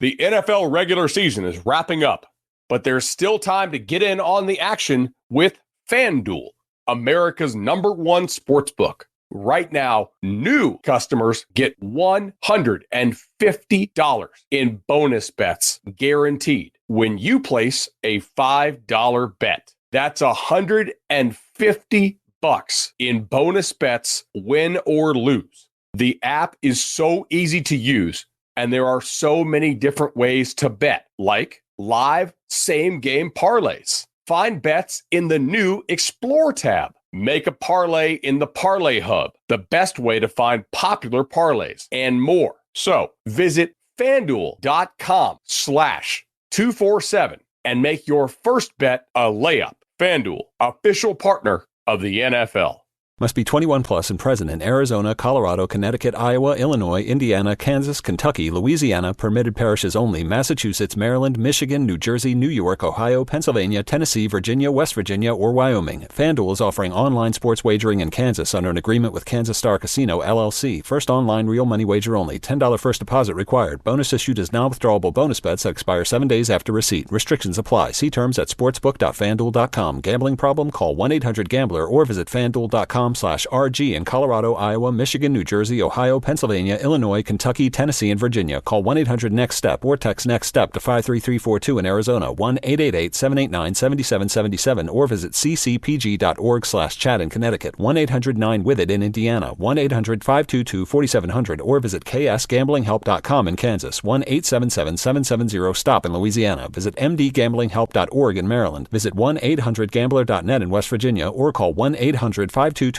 The NFL regular season is wrapping up, but there's still time to get in on the action with FanDuel, America's #1 sportsbook. Right now, new customers get $150 in bonus bets guaranteed when you place a $5 bet. That's $150 in bonus bets, win or lose. The app is so easy to use, and there are so many different ways to bet, like live same-game parlays. Find bets in the new Explore tab. Make a parlay in the Parlay Hub, the best way to find popular parlays, and more. So visit FanDuel.com/247 and make your first bet a layup. FanDuel, official partner of the NFL. Must be 21 plus and present in Arizona, Colorado, Connecticut, Iowa, Illinois, Indiana, Kansas, Kentucky, Louisiana, permitted parishes only, Massachusetts, Maryland, Michigan, New Jersey, New York, Ohio, Pennsylvania, Tennessee, Virginia, West Virginia, or Wyoming. FanDuel is offering online sports wagering in Kansas under an agreement with Kansas Star Casino, LLC. First online real money wager only. $10 first deposit required. Bonus issued as non-withdrawable bonus bets that expire 7 days after receipt. Restrictions apply. See terms at sportsbook.fanduel.com. Gambling problem? Call 1-800-GAMBLER or visit fanduel.com/RG in Colorado, Iowa, Michigan, New Jersey, Ohio, Pennsylvania, Illinois, Kentucky, Tennessee, and Virginia. Call 1-800-NEXT-STEP or text NEXT-STEP to 53342 in Arizona, 1-888-789-7777, or visit ccpg.org/chat in Connecticut, 1-800-9-WITH-IT in Indiana, 1-800-522-4700, or visit ksgamblinghelp.com in Kansas, 1-877-770-STOP in Louisiana. Visit mdgamblinghelp.org in Maryland. Visit 1-800-GAMBLER.net in West Virginia, or call 1-800-522-4700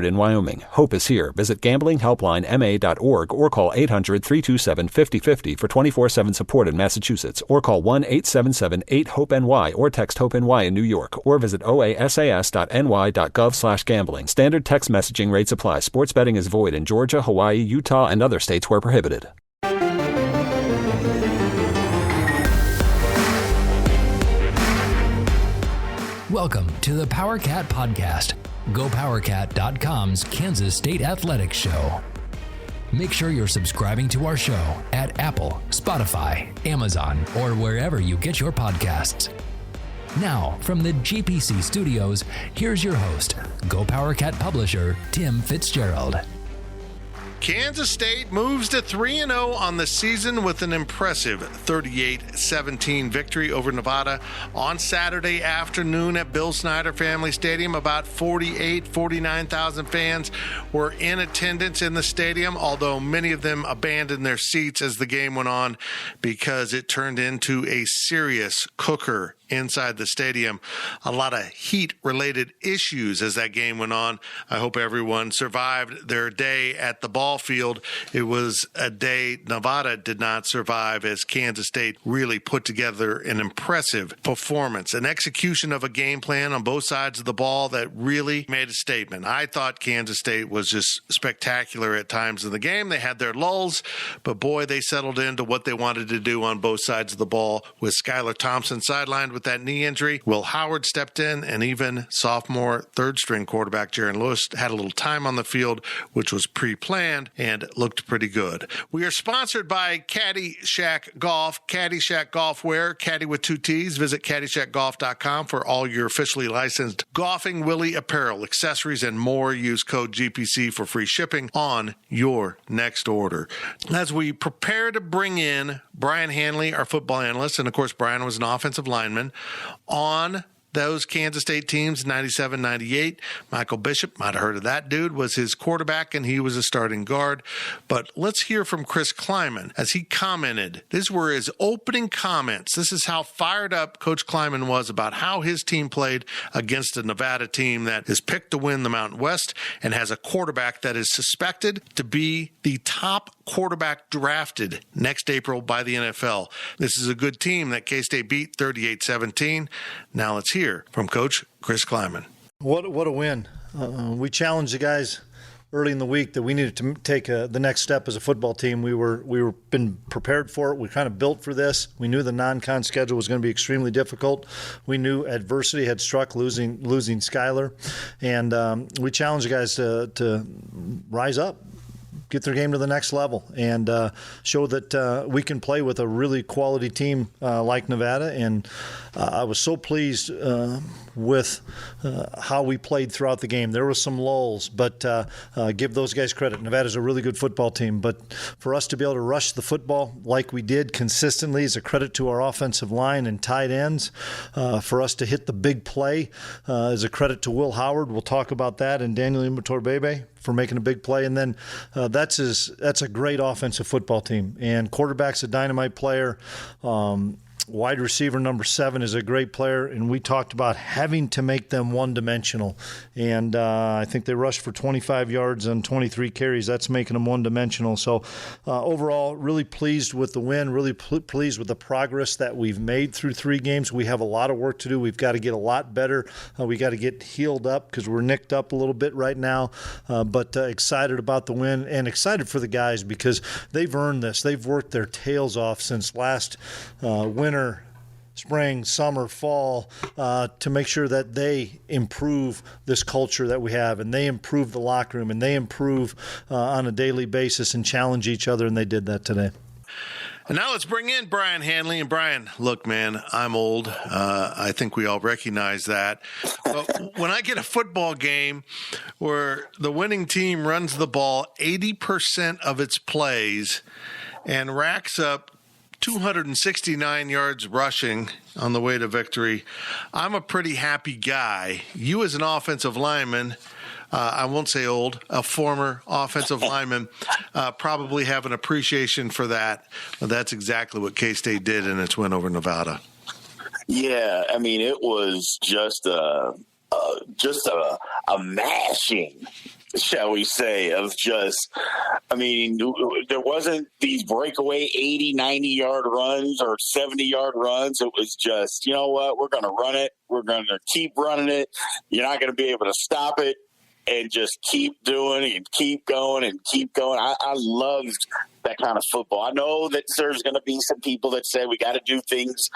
in Wyoming. Hope is here. Visit gamblinghelplinema.org or call 800-327-5050 for 24/7 support in Massachusetts, or call 1-877-8-HOPE-NY or text HOPE-NY in New York, or visit oasas.ny.gov/gambling. Standard text messaging rates apply. Sports betting is void in Georgia, Hawaii, Utah, and other states where prohibited. Welcome to the Powercat Podcast, GoPowercat.com's Kansas State Athletics Show. Make sure you're subscribing to our show at Apple, Spotify, Amazon, or wherever you get your podcasts. Now, from the GPC studios, here's your host, GoPowercat publisher, Tim Fitzgerald. Kansas State moves to 3-0 on the season with an impressive 38-17 victory over Nevada on Saturday afternoon at Bill Snyder Family Stadium. About 49,000 fans were in attendance in the stadium, although many of them abandoned their seats as the game went on because it turned into a serious cooker inside the stadium. A lot of heat-related issues as that game went on. I hope everyone survived their day at the ball field. It was a day Nevada did not survive, as Kansas State really put together an impressive performance, an execution of a game plan on both sides of the ball that really made a statement. I thought Kansas State was just spectacular at times in the game. They had their lulls, but boy, they settled into what they wanted to do on both sides of the ball, with Skylar Thompson sidelined with that knee injury. Will Howard stepped in, and even sophomore third-string quarterback Jaron Lewis had a little time on the field, which was pre-planned and looked pretty good. We are sponsored by Caddy Shack Golf. Caddy Shack Golf wear, caddy with 2 T's. Visit caddyshackgolf.com for all your officially licensed Golfing Willie apparel, accessories, and more. Use code GPC for free shipping on your next order. As we prepare to bring in Brien Hanley, our football analyst, and of course Brien was an offensive lineman on those Kansas State teams, 97-98. Michael Bishop, might have heard of that dude, was his quarterback, and he was a starting guard. But let's hear from Chris Kleiman as he commented. These were his opening comments. This is how fired up Coach Kleiman was about how his team played against a Nevada team that is picked to win the Mountain West and has a quarterback that is suspected to be the top quarterback drafted next April by the NFL. This is a good team that K-State beat 38-17. Now let's hear from Coach Chris Kleiman. What a win. We challenged the guys early in the week that we needed to take the next step as a football team. We were been prepared for it. We kind of built for this. We knew the non-con schedule was going to be extremely difficult. We knew adversity had struck, losing Skylar, and we challenged the guys to rise up, get their game to the next level and show that we can play with a really quality team like Nevada. And I was so pleased with how we played throughout the game. There were some lulls, but give those guys credit. Nevada's a really good football team. But for us to be able to rush the football like we did consistently is a credit to our offensive line and tight ends. For us to hit the big play is a credit to Will Howard. We'll talk about that, and Daniel Imatorbhebhe for making a big play. And then that's a great offensive football team. And quarterback's a dynamite player. Wide receiver number 7 is a great player, and we talked about having to make them one-dimensional. And I think they rushed for 25 yards on 23 carries. That's making them one-dimensional. So overall, really pleased with the win, really pleased with the progress that we've made through 3 games. We have a lot of work to do. We've got to get a lot better. We got to get healed up because we're nicked up a little bit right now. But excited about the win and excited for the guys because they've earned this. They've worked their tails off since last winter, spring, summer, fall, to make sure that they improve this culture that we have, and they improve the locker room, and they improve on a daily basis and challenge each other, and they did that today. And now let's bring in Brien Hanley. And Brien, look, man, I'm old. I think we all recognize that. But when I get a football game where the winning team runs the ball 80% of its plays and racks up 269 yards rushing on the way to victory, I'm a pretty happy guy. You as an offensive lineman, I won't say old, a former offensive lineman, probably have an appreciation for that. But that's exactly what K-State did in its win over Nevada. Yeah, I mean, it was just a mashing, shall we say, of just, I mean, there wasn't these breakaway 80, 90-yard runs or 70-yard runs. It was just, you know what, we're going to run it. We're going to keep running it. You're not going to be able to stop it, and just keep doing and keep going and keep going. I loved that kind of football. I know that there's going to be some people that say we got to do things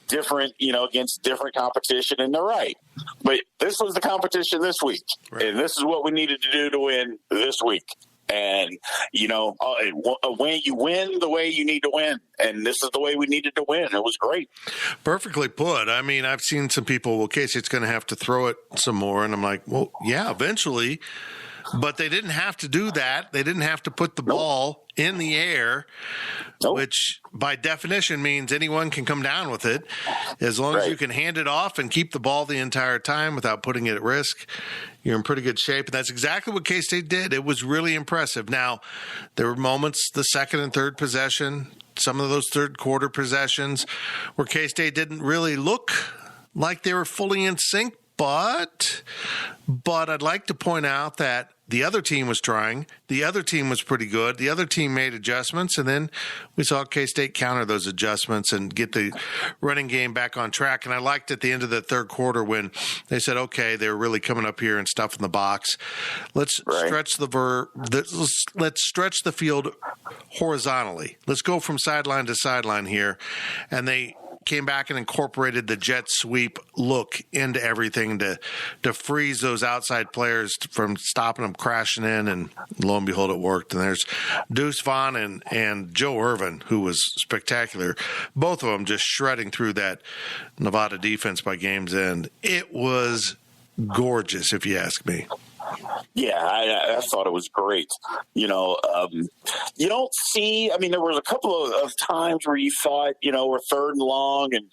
different, against different competition, and they're right. But this was the competition this week, right, and this is what we needed to do to win this week. And, when you win the way you need to win, and this is the way we needed to win. It was great. Perfectly put. I mean, I've seen some people, well, K-State's going to have to throw it some more. And I'm like, well, yeah, eventually. But they didn't have to do that. They didn't have to put the ball in the air, which by definition means anyone can come down with it. As long as you can hand it off and keep the ball the entire time without putting it at risk, you're in pretty good shape. And that's exactly what K-State did. It was really impressive. Now, there were moments, the second and third possession, some of those third quarter possessions where K-State didn't really look like they were fully in sync. But I'd like to point out that the other team was trying. The other team was pretty good. The other team made adjustments, and then we saw K-State counter those adjustments and get the running game back on track. And I liked at the end of the third quarter when they said, okay, they're really coming up here and stuffing the box. Let's stretch let's stretch the field horizontally. Let's go from sideline to sideline here. And they came back and incorporated the jet sweep look into everything to freeze those outside players from stopping them crashing in, and lo and behold, it worked. And there's Deuce Vaughn and Joe Irvin, who was spectacular. Both of them just shredding through that Nevada defense by game's end. It was gorgeous, if you ask me. Yeah, I thought it was great. You don't see, there was a couple of times where you thought, we're third and long and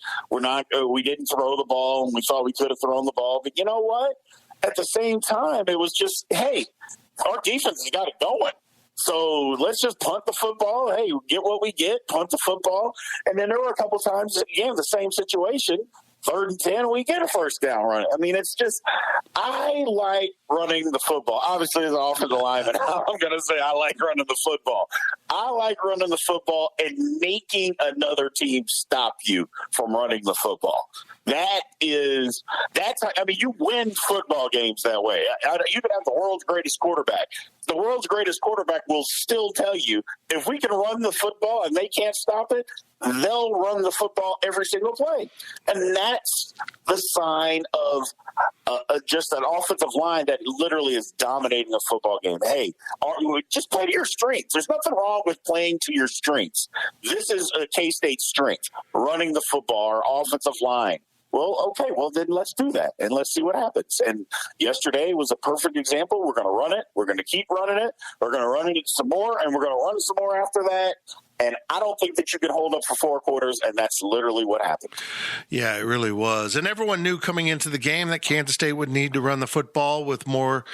we didn't throw the ball and we thought we could have thrown the ball. But you know what? At the same time, it was just, hey, our defense has got it going. So let's just punt the football. Hey, get what we get, punt the football. And then there were a couple times, again, the same situation. 3rd and 10, we get a first down run. It's just, I like running the football. Obviously, as an offensive lineman, I'm going to say I like running the football. I like running the football and making another team stop you from running the football. You win football games that way. You could have the world's greatest quarterback. the world's greatest quarterback will still tell you, if we can run the football and they can't stop it, they'll run the football every single play. And that's the sign of just an offensive line that literally is dominating a football game. Hey, just play to your strengths. There's nothing wrong with playing to your strengths. This is a K-State strength, running the football, our offensive line. Well, okay, well, then let's do that, and let's see what happens. And yesterday was a perfect example. We're going to run it. We're going to keep running it. We're going to run it some more, and we're going to run some more after that. And I don't think that you can hold up for 4 quarters, and that's literally what happened. Yeah, it really was. And everyone knew coming into the game that Kansas State would need to run the football with more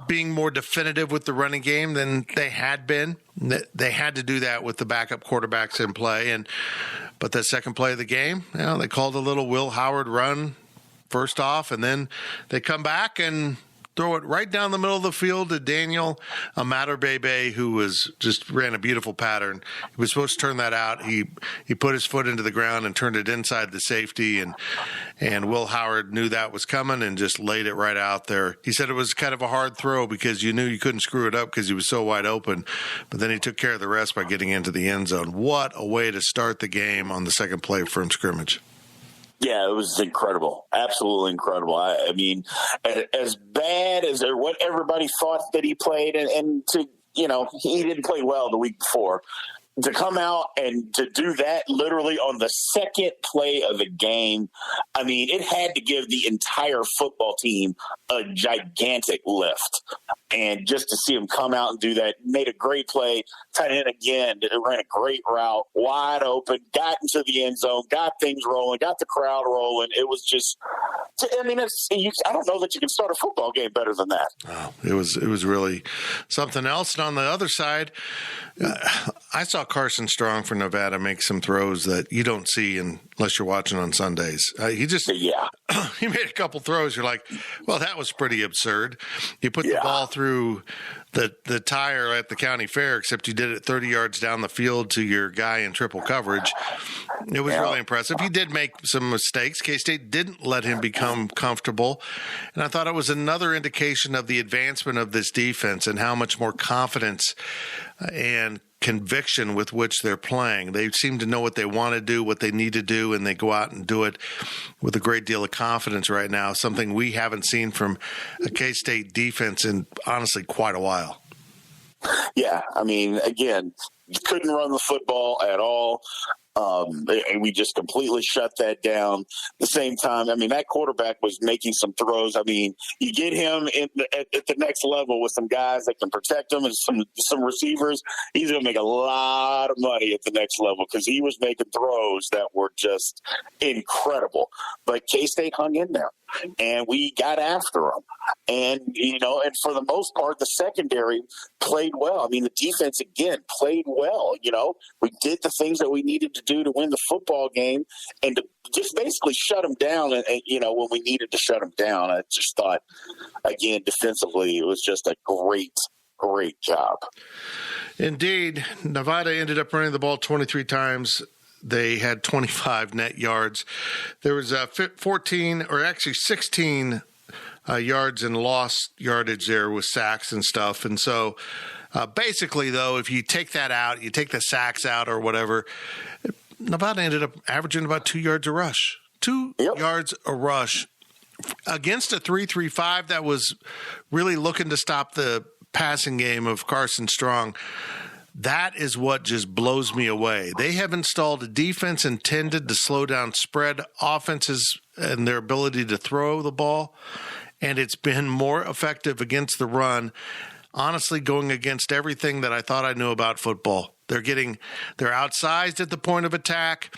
being more definitive with the running game than they had been. They had to do that with the backup quarterbacks in play. But the second play of the game, they called a little Will Howard run first off, and then they come back and throw it right down the middle of the field to Daniel BigB, who ran a beautiful pattern. He was supposed to turn that out. He put his foot into the ground and turned it inside the safety, and Will Howard knew that was coming and just laid it right out there. He said it was kind of a hard throw because you knew you couldn't screw it up because he was so wide open, but then he took care of the rest by getting into the end zone. What a way to start the game on the second play from scrimmage. Yeah, it was incredible. Absolutely incredible. I mean, as bad as what everybody thought that he played, and he didn't play well the week before. To come out and to do that literally on the second play of the game, I mean, it had to give the entire football team a gigantic lift. And just to see him come out and do that, made a great play, tight end again, ran a great route, wide open, got into the end zone, got things rolling, got the crowd rolling. It was just, I mean, I don't know that you can start a football game better than that. Oh, it was really something else. And on the other side, I saw Carson Strong for Nevada make some throws that you don't see unless you're watching on Sundays. He made a couple throws. You're like, well, that was pretty absurd. You put the ball through the tire at the county fair, except you did it 30 yards down the field to your guy in triple coverage. It was really impressive. He did make some mistakes. K-State didn't let him become comfortable. And I thought it was another indication of the advancement of this defense and how much more confidence and conviction with which they're playing. They seem to know what they want to do, what they need to do, and they go out and do it with a great deal of confidence right now, something we haven't seen from a K-State defense in, honestly, quite a while. Yeah, I mean, again, couldn't run the football at all. And we just completely shut that down. At the same time, I mean, that quarterback was making some throws. I mean, you get him at the next level with some guys that can protect him and some receivers, he's going to make a lot of money at the next level because he was making throws that were just incredible. But K-State hung in there, and we got after them. And, and for the most part, the secondary played well. I mean, the defense, again, played well. We did the things that we needed to do to win the football game and to just basically shut them down. And when we needed to shut them down, I just thought, again, defensively, it was just a great job. Indeed. Nevada ended up running the ball 23 times. They had 25 net yards. There was 16 yards in lost yardage there with sacks and stuff. And so basically, though, if you take that out, you take the sacks out or whatever, Nevada ended up averaging about 2 yards a rush. 2 yards a rush against a 3-3-5 that was really looking to stop the passing game of Carson Strong. That is what just blows me away. They have installed a defense intended to slow down spread offenses and their ability to throw the ball, and it's been more effective against the run, honestly going against everything that I thought I knew about football. They're outsized at the point of attack.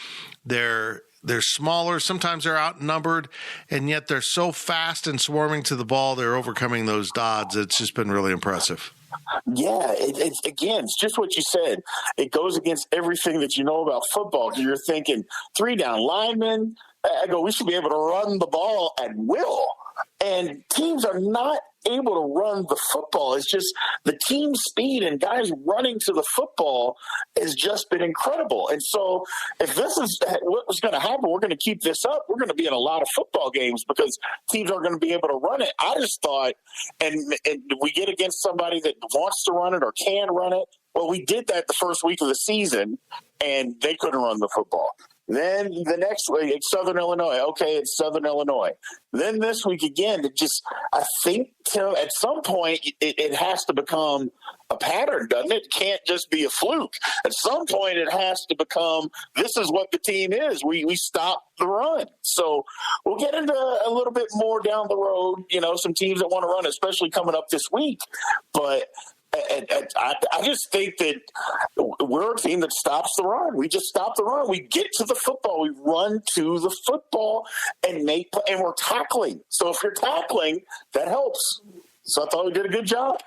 They're smaller. Sometimes they're outnumbered, and yet they're so fast and swarming to the ball, they're overcoming those odds. It's just been really impressive. Yeah, it's just what you said. It goes against everything that you know about football. You're thinking 3 down linemen, I go, we should be able to run the ball at will. And teams are not able to run the football. It's just the team speed and guys running to the football has just been incredible. And so if this is what was going to happen, we're going to keep this up. We're going to be in a lot of football games because teams aren't going to be able to run it. I just thought, and we get against somebody that wants to run it or can run it. Well, we did that the first week of the season, and they couldn't run the football. Then the next week, it's Southern Illinois. Okay, it's Southern Illinois. Then this week again, I think at some point it has to become a pattern, doesn't it? It can't just be a fluke. At some point it has to become, this is what the team is. We stop the run. So we'll get into a little bit more down the road, some teams that want to run, especially coming up this week. But I just think that we're a team that stops the run. We just stop the run. We get to the football. We run to the football and we're tackling. So if you're tackling, that helps. So I thought we did a good job.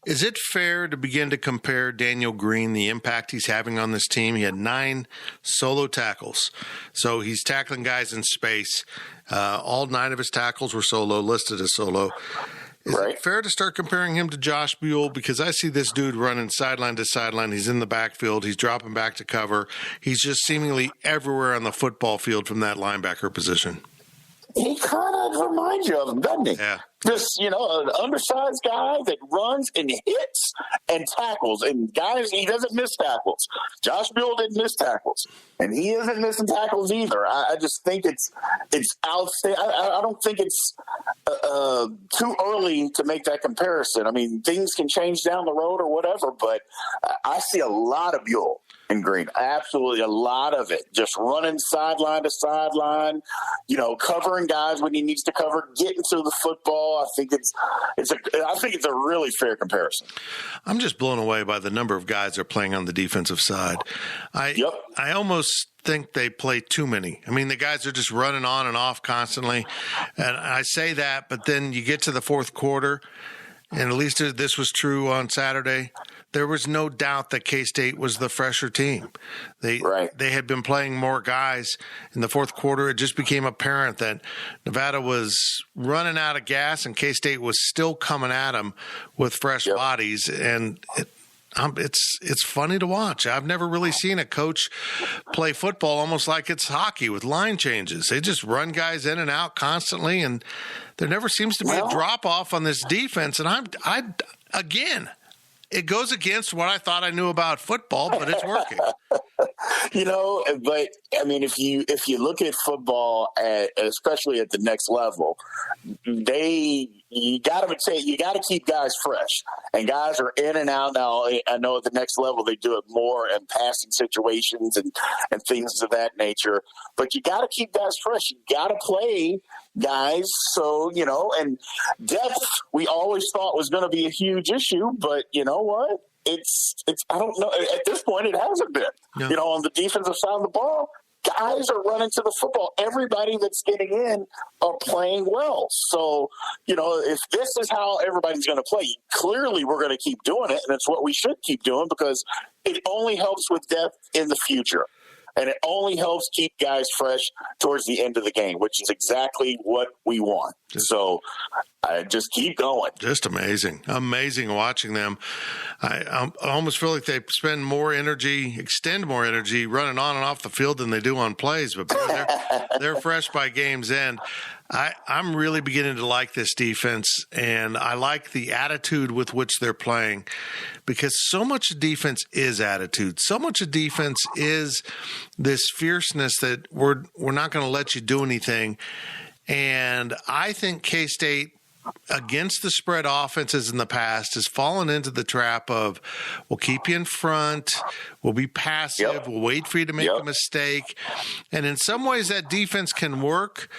Is it fair to begin to compare Daniel Green, the impact he's having on this team? He had 9 solo tackles. So he's tackling guys in space. All 9 of his tackles were solo, listed as solo. Is it fair to start comparing him to Josh Buell? Because I see this dude running sideline to sideline. He's in the backfield. He's dropping back to cover. He's just seemingly everywhere on the football field from that linebacker position. He kind of reminds you of him, doesn't he? Yeah. Just, an undersized guy that runs and hits and tackles. And guys, he doesn't miss tackles. Josh Buell didn't miss tackles. And he isn't missing tackles either. I just think it's outstanding. I don't think it's too early to make that comparison. I mean, things can change down the road or whatever, but I see a lot of Buell in Green. Absolutely a lot of it. Just running sideline to sideline, covering guys when he needs to cover, getting to the football. I think it's a really fair comparison. I'm just blown away by the number of guys that are playing on the defensive side. I almost think they play too many. I mean, the guys are just running on and off constantly. And I say that, but then you get to the fourth quarter, and at least this was true on Saturday, there was no doubt that K-State was the fresher team. They had been playing more guys in the fourth quarter. It just became apparent that Nevada was running out of gas and K-State was still coming at them with fresh bodies. And it's funny to watch. I've never really seen a coach play football almost like it's hockey with line changes. They just run guys in and out constantly, and there never seems to be a drop-off on this defense. And again, it goes against what I thought I knew about football, but it's working. But I mean, if you look at football, especially at the next level, you got to keep guys fresh, and guys are in and out now. I know at the next level they do it more in passing situations and things of that nature. But you got to keep guys fresh. You got to play guys. So and depth we always thought was going to be a huge issue, but you know what? It's I don't know. At this point, it hasn't been. No. On the defensive side of the ball, guys are running to the football. Everybody that's getting in are playing well. So, if this is how everybody's going to play, clearly we're going to keep doing it, and it's what we should keep doing because it only helps with depth in the future. And it only helps keep guys fresh towards the end of the game, which is exactly what we want. So I just keep going. Just amazing. Amazing watching them. I almost feel like they extend more energy running on and off the field than they do on plays. But they're fresh by game's end. I'm really beginning to like this defense, and I like the attitude with which they're playing because so much of defense is attitude. So much of defense is this fierceness that we're not going to let you do anything. And I think K-State, against the spread offenses in the past, has fallen into the trap of we'll keep you in front, we'll be passive, we'll wait for you to make a mistake. And in some ways that defense can work,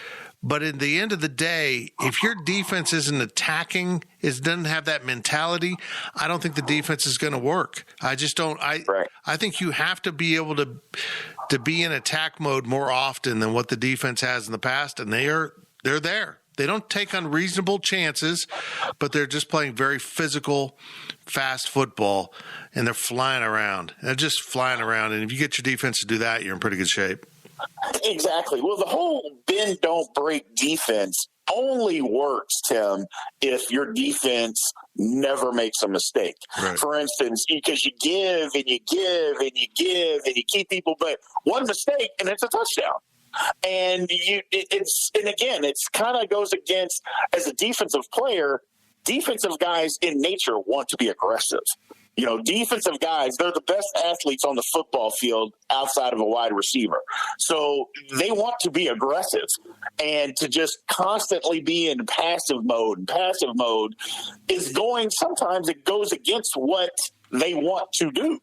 but at the end of the day, if your defense isn't attacking, doesn't have that mentality, I don't think the defense is going to work. I just don't. I think you have to be able to be in attack mode more often than what the defense has in the past, and they're there. They don't take unreasonable chances, but they're just playing very physical, fast football, and they're flying around. They're just flying around, and if you get your defense to do that, you're in pretty good shape. Exactly. Well, the whole bend, don't break defense only works, Tim, if your defense never makes a mistake. Right. For instance, because you give and you give and you give and you keep people, but one mistake and it's a touchdown. And it's kind of goes against, as a defensive player, defensive guys in nature want to be aggressive. Defensive guys, they're the best athletes on the football field outside of a wide receiver. So they want to be aggressive, and to just constantly be in passive mode sometimes it goes against what they want to do.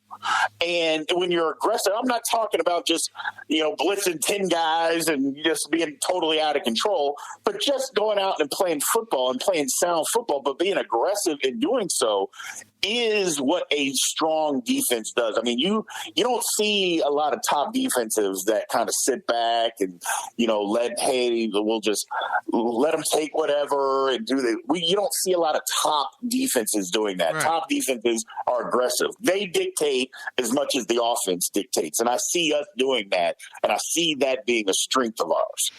And when you're aggressive, I'm not talking about just, blitzing 10 guys and just being totally out of control, but just going out and playing football and playing sound football, but being aggressive in doing so is what a strong defense does. I mean, you don't see a lot of top defensives that kind of sit back and, we'll just let them take whatever and do the. You don't see a lot of top defenses doing that. Right. Top defenses are aggressive. They dictate as much as the offense dictates. And I see us doing that, and I see that being a strength of ours.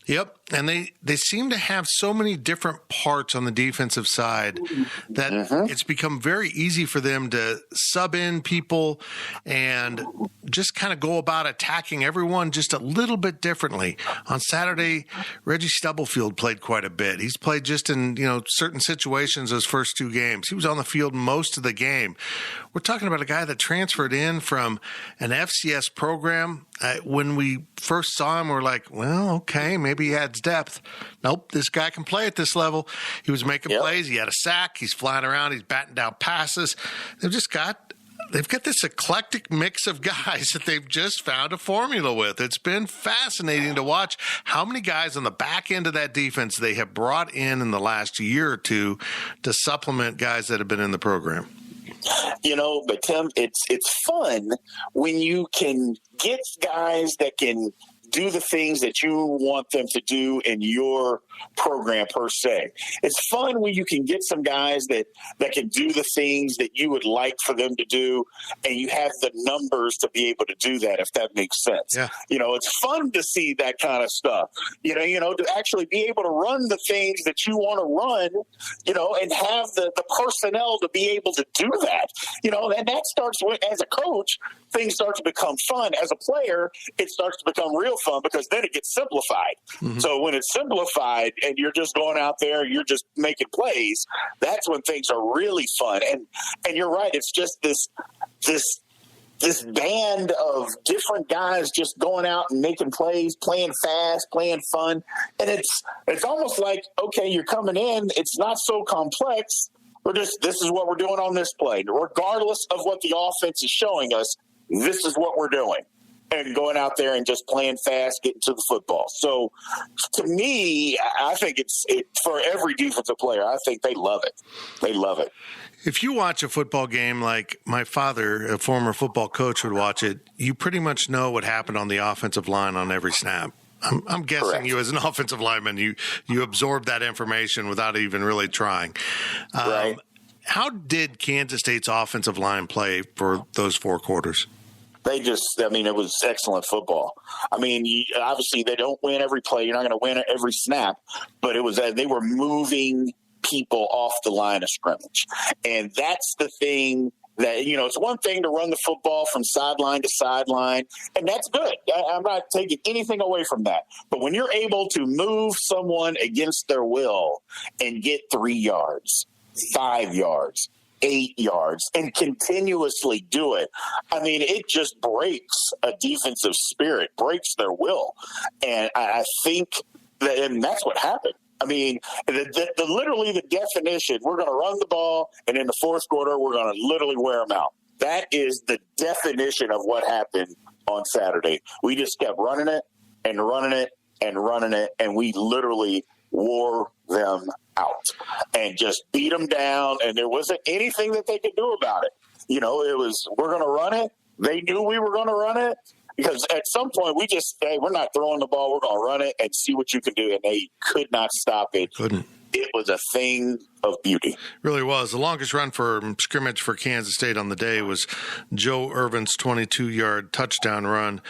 Yep, and they seem to have so many different parts on the defensive side that it's become very easy for them to sub in people and just kind of go about attacking everyone just a little bit differently. On Saturday, Reggie Stubblefield played quite a bit. He's played just in certain situations those first two games. He was on the field most of the game. We're talking about a guy that transferred in from an FCS program. When we first saw him, we're like, well, okay, maybe he adds depth. Nope, this guy can play at this level. He was making plays. He had a sack. He's flying around. He's batting down passes. They've got this eclectic mix of guys that they've just found a formula with. It's been fascinating to watch how many guys on the back end of that defense they have brought in the last year or two to supplement guys that have been in the program. But Tim, it's fun when you can get guys that can do the things that you want them to do in your program per se. It's fun when you can get some guys that can do the things that you would like for them to do, and you have the numbers to be able to do that, if that makes sense. Yeah. It's fun to see that kind of stuff, to actually be able to run the things that you want to run, and have the personnel to be able to do that, and that starts with, as a coach, things start to become fun. As a player, it starts to become real fun because then it gets simplified. Mm-hmm. So when it's simplified and you're just going out there, you're just making plays, that's when things are really fun. And you're right, it's just this band of different guys just going out and making plays, playing fast, playing fun. And it's almost like, okay, you're coming in, it's not so complex. This is what we're doing on this play. Regardless of what the offense is showing us, this is what we're doing. And going out there and just playing fast, getting to the football. So, to me, I think it's for every defensive player, I think they love it. They love it. If you watch a football game like my father, a former football coach, would watch it, you pretty much know what happened on the offensive line on every snap. I'm guessing Correct. You, as an offensive lineman, you absorb that information without even really trying. Right. How did Kansas State's offensive line play for those 4 quarters? It was excellent football. Obviously they don't win every play. You're not going to win every snap, but it was they were moving people off the line of scrimmage. And that's the thing that, it's one thing to run the football from sideline to sideline, and that's good. I'm not taking anything away from that. But when you're able to move someone against their will and get 3 yards, 5 yards, 8 yards, and continuously do it, it just breaks a defensive spirit, breaks their will. And I think that's what happened. Literally the definition, we're going to run the ball, and in the fourth quarter, we're going to literally wear them out. That is the definition of what happened on Saturday. We just kept running it and running it and running it, and we literally wore them out and just beat them down, and there wasn't anything that they could do about it. It was, we're going to run it. They knew we were going to run it. Because at some point we're not throwing the ball, we're going to run it and see what you can do. And they could not stop it. Couldn't. it was a thing of beauty. Really was. The longest run for scrimmage for Kansas State on the day was Joe Irvin's 22-yard touchdown run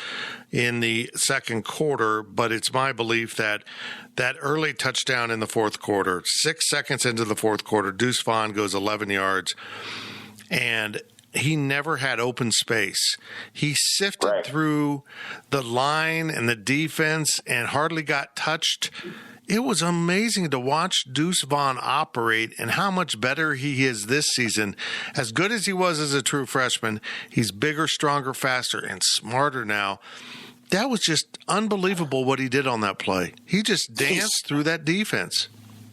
in the second quarter, but it's my belief that that early touchdown in the fourth quarter, 6 seconds into the fourth quarter, Deuce Vaughn goes 11 yards, and he never had open space. He sifted through the line and the defense and hardly got touched. It was amazing to watch Deuce Vaughn operate and how much better he is this season. As good as he was as a true freshman, he's bigger, stronger, faster, and smarter now. That was just unbelievable what he did on that play. He just danced through that defense.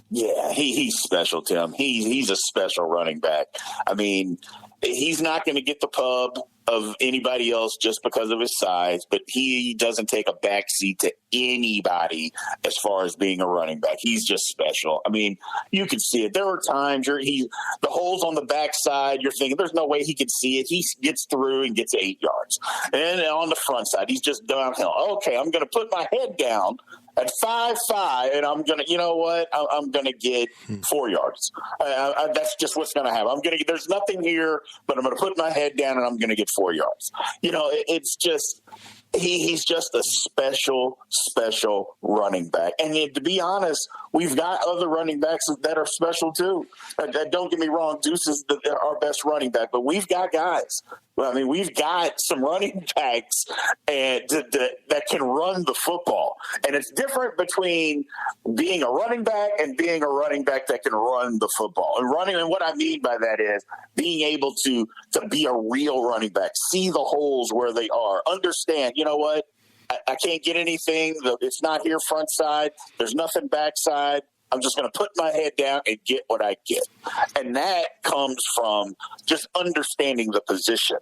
Yeah, he's special, Tim. He's a special running back. I mean, he's not going to get the pub of anybody else just because of his size, but he doesn't take a backseat to anybody as far as being a running back. He's just special. I mean, you can see it. There were times the holes on the backside, you're thinking there's no way he could see it. He gets through and gets 8 yards. And on the front side, he's just downhill. Okay, I'm going to put my head down at 5'5", and I'm going to, you know what? I'm going to get 4 yards. That's just what's going to happen. There's nothing here, but I'm going to put my head down and I'm going to get 4 yards. You know, it's just, he's just a special running back. And to be honest, we've got other running backs that are special too. Don't get me wrong, Deuce is our best running back, but we've got guys. I mean, we've got some running backs that can run the football. And it's different between being a running back and being a running back that can run the football. And what I mean by that is being able to be a real running back, see the holes where they are, understand, you know what, I can't get anything. It's not here front side. There's nothing backside. I'm just going to put my head down and get what I get. And that comes from just understanding the position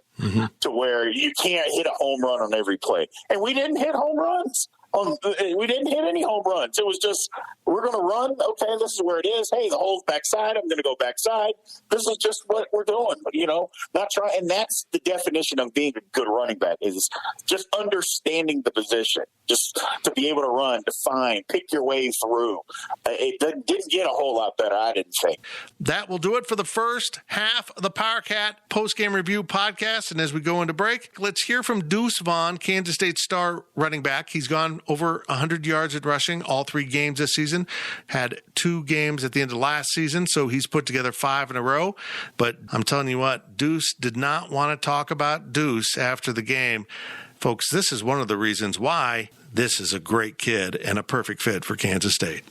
to where you can't hit a home run on every play. And we didn't hit home runs. We didn't hit any home runs. It was just, we're going to run. Okay, this is where it is. Hey, the hole's backside. I'm going to go backside. This is just what we're doing. You know, not trying. And that's the definition of being a good running back, is just understanding the position, just to be able to run, define, pick your way through. It didn't get a whole lot better, I didn't think. That will do it for the first half of the Powercat Postgame Review Podcast. And as we go into break, let's hear from Deuce Vaughn, Kansas State star running back. He's gone over 100 yards at rushing all 3 games this season, had 2 games at the end of last season, so he's put together 5 in a row. But I'm telling you what, Deuce did not want to talk about Deuce after the game. Folks, this is one of the reasons why this is a great kid and a perfect fit for Kansas State.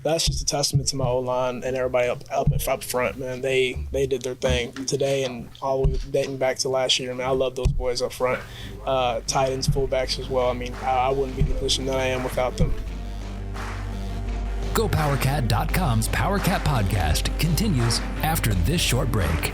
That's just a testament to my O-line and everybody up front, man. They did their thing today and all the way dating back to last year. Man, I love those boys up front. Tight ends, fullbacks as well. I mean, I wouldn't be in the position that I am without them. GoPowercat.com's Powercat Podcast continues after this short break.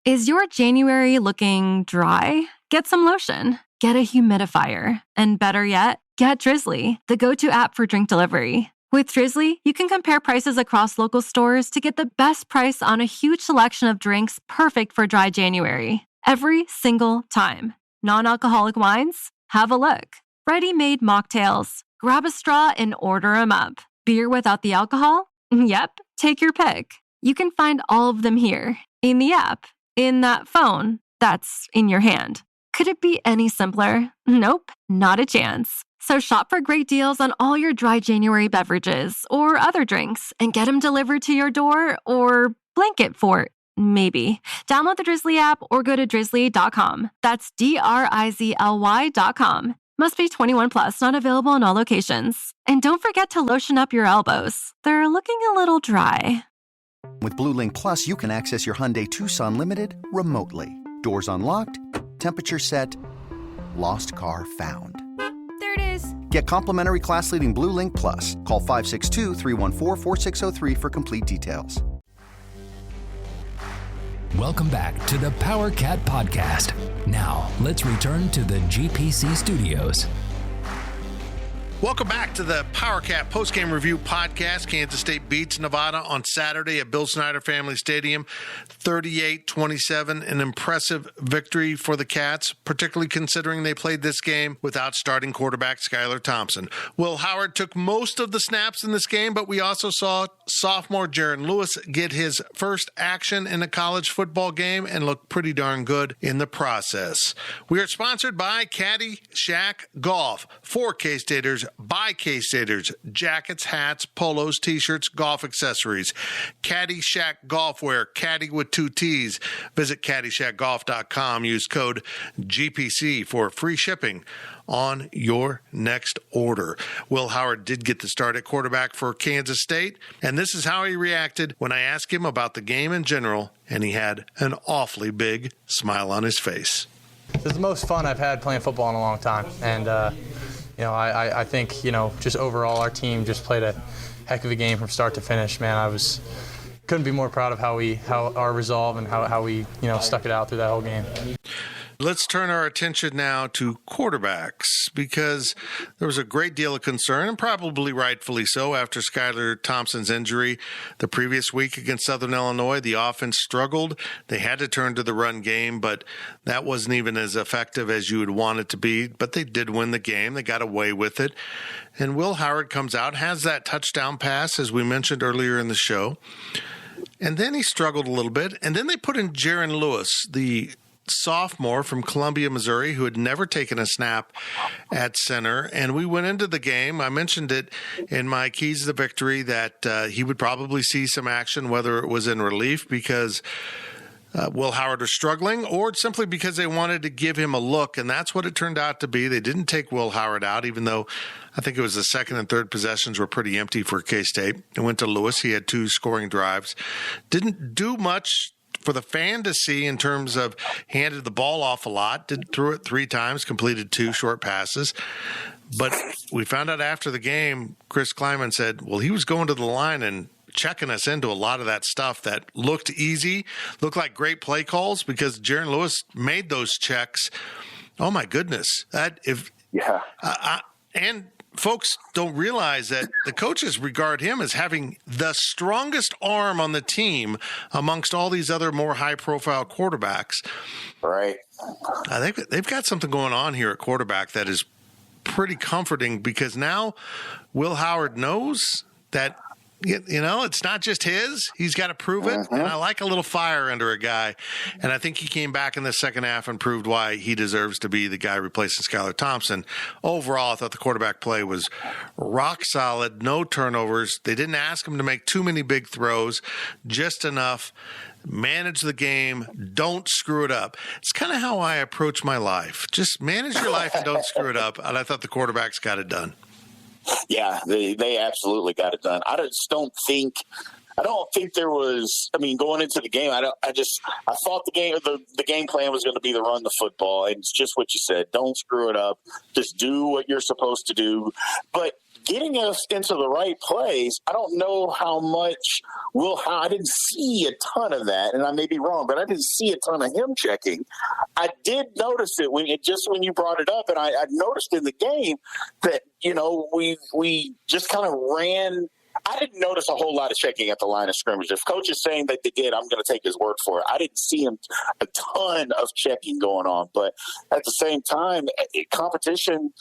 Is your January looking dry? Get some lotion. Get a humidifier. And better yet, get Drizzly, the go-to app for drink delivery. With Drizzly, you can compare prices across local stores to get the best price on a huge selection of drinks perfect for dry January. Every single time. Non-alcoholic wines? Have a look. Ready-made mocktails? Grab a straw and order them up. Beer without the alcohol? Yep, take your pick. You can find all of them here, in the app, in that phone that's in your hand. Could it be any simpler? Nope, not a chance. So shop for great deals on all your dry January beverages or other drinks and get them delivered to your door or blanket fort, maybe. Download the Drizzly app or go to drizzly.com. That's DRIZLY.com. Must be 21 plus, not available in all locations. And don't forget to lotion up your elbows. They're looking a little dry. With Blue Link Plus, you can access your Hyundai Tucson Limited remotely. Doors unlocked, temperature set, lost car found. There it is. Get complimentary class-leading Blue Link Plus. Call 562-314-4603 for complete details. Welcome back to the Powercat Podcast. Now, let's return to the GPC studios. Welcome back to the Powercat Postgame Review Podcast. Kansas State beats Nevada on Saturday at Bill Snyder Family Stadium, 38-27, an impressive victory for the Cats, particularly considering they played this game without starting quarterback Skylar Thompson. Will Howard took most of the snaps in this game, but we also saw sophomore Jaron Lewis get his first action in a college football game and look pretty darn good in the process. We are sponsored by Caddy Shack Golf, for K-Staters, by K-Staters, jackets, hats, polos, t-shirts, golf accessories. Caddy Shack Golfwear, caddy with 2 T's. Visit caddyshackgolf.com. Use code GPC for free shipping on your next order. Will Howard did get the start at quarterback for Kansas State, and this is how he reacted when I asked him about the game in general, and he had an awfully big smile on his face. It was the most fun I've had playing football in a long time, and I think, just overall our team just played a heck of a game from start to finish. Man, couldn't be more proud of how our resolve and how we stuck it out through that whole game. Let's turn our attention now to quarterbacks, because there was a great deal of concern, and probably rightfully so, after Skylar Thompson's injury the previous week against Southern Illinois. The offense struggled. They had to turn to the run game, but that wasn't even as effective as you would want it to be. But they did win the game. They got away with it. And Will Howard comes out, has that touchdown pass, as we mentioned earlier in the show. And then he struggled a little bit. And then they put in Jaron Lewis, the sophomore from Columbia, Missouri, who had never taken a snap at center. And we went into the game. I mentioned it in my keys to the victory that he would probably see some action, whether it was in relief because Will Howard was struggling, or simply because they wanted to give him a look. And that's what it turned out to be. They didn't take Will Howard out, even though I think it was the second and third possessions were pretty empty for K-State. It went to Lewis. He had 2 scoring drives. Didn't do much for the fan to see in terms of handed the ball off a lot, threw it 3 times, completed 2 short passes. But we found out after the game, Chris Kleiman said, well, he was going to the line and checking us into a lot of that stuff that looked easy, looked like great play calls, because Jaron Lewis made those checks. Oh, my goodness. And folks don't realize that the coaches regard him as having the strongest arm on the team amongst all these other more high-profile quarterbacks. Right. I think they've got something going on here at quarterback that is pretty comforting, because now Will Howard knows that, it's not just his. He's got to prove it. And I like a little fire under a guy. And I think he came back in the second half and proved why he deserves to be the guy replacing Skylar Thompson. Overall, I thought the quarterback play was rock solid, no turnovers. They didn't ask him to make too many big throws, just enough. Manage the game. Don't screw it up. It's kind of how I approach my life. Just manage your life and don't screw it up. And I thought the quarterbacks got it done. Yeah, they absolutely got it done. I don't think there was. I mean, going into the game, I thought the game plan was going to be to run the football, and it's just what you said. Don't screw it up. Just do what you're supposed to do. But getting us into the right plays, I don't know how much I didn't see a ton of that, and I may be wrong, but I didn't see a ton of him checking. I did notice it when you brought it up, and I noticed in the game that, we just kind of ran. I didn't notice a whole lot of checking at the line of scrimmage. If coach is saying that they did, I'm going to take his word for it. I didn't see him a ton of checking going on, but at the same time, competition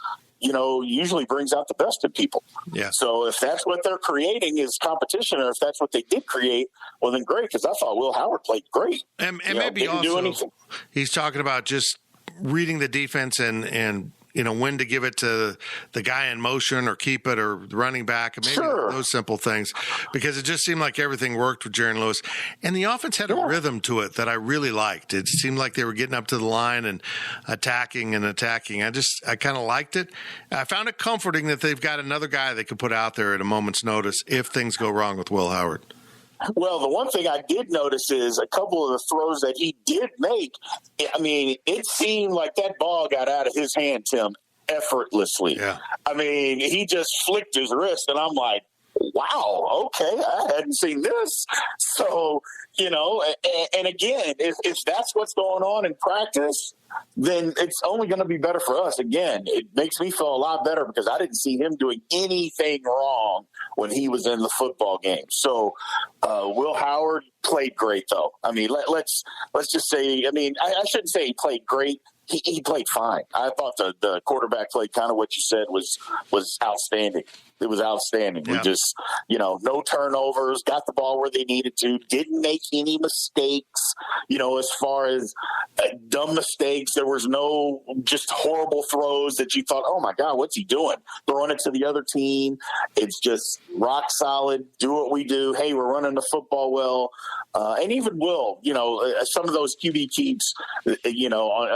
usually brings out the best in people. Yeah. So if that's what they're creating is competition, or if that's what they did create, well, then great, because I thought Will Howard played great. And maybe also he's talking about just reading the defense and when to give it to the guy in motion or keep it, or the running back, and maybe those simple things, because it just seemed like everything worked with Jaron Lewis. And the offense had a rhythm to it that I really liked. It seemed like they were getting up to the line and attacking. I kind of liked it. I found it comforting that they've got another guy they could put out there at a moment's notice if things go wrong with Will Howard. Well, the one thing I did notice is a couple of the throws that he did make. I mean, it seemed like that ball got out of his hand, Tim, effortlessly. Yeah. I mean, he just flicked his wrist, and I'm like, wow, okay, I hadn't seen this. So, and again, if that's what's going on in practice, then it's only going to be better for us. Again, it makes me feel a lot better because I didn't see him doing anything wrong when he was in the football game. So Will Howard played great, though. I mean, let's just say, I shouldn't say he played great. He played fine. I thought the quarterback played kind of what you said was outstanding. It was outstanding. Yeah. We just, no turnovers, got the ball where they needed to, didn't make any mistakes, as far as dumb mistakes. There was no just horrible throws that you thought, oh, my God, what's he doing? Throwing it to the other team. It's just rock solid, do what we do. Hey, we're running the football well. And even Will, some of those QB keeps,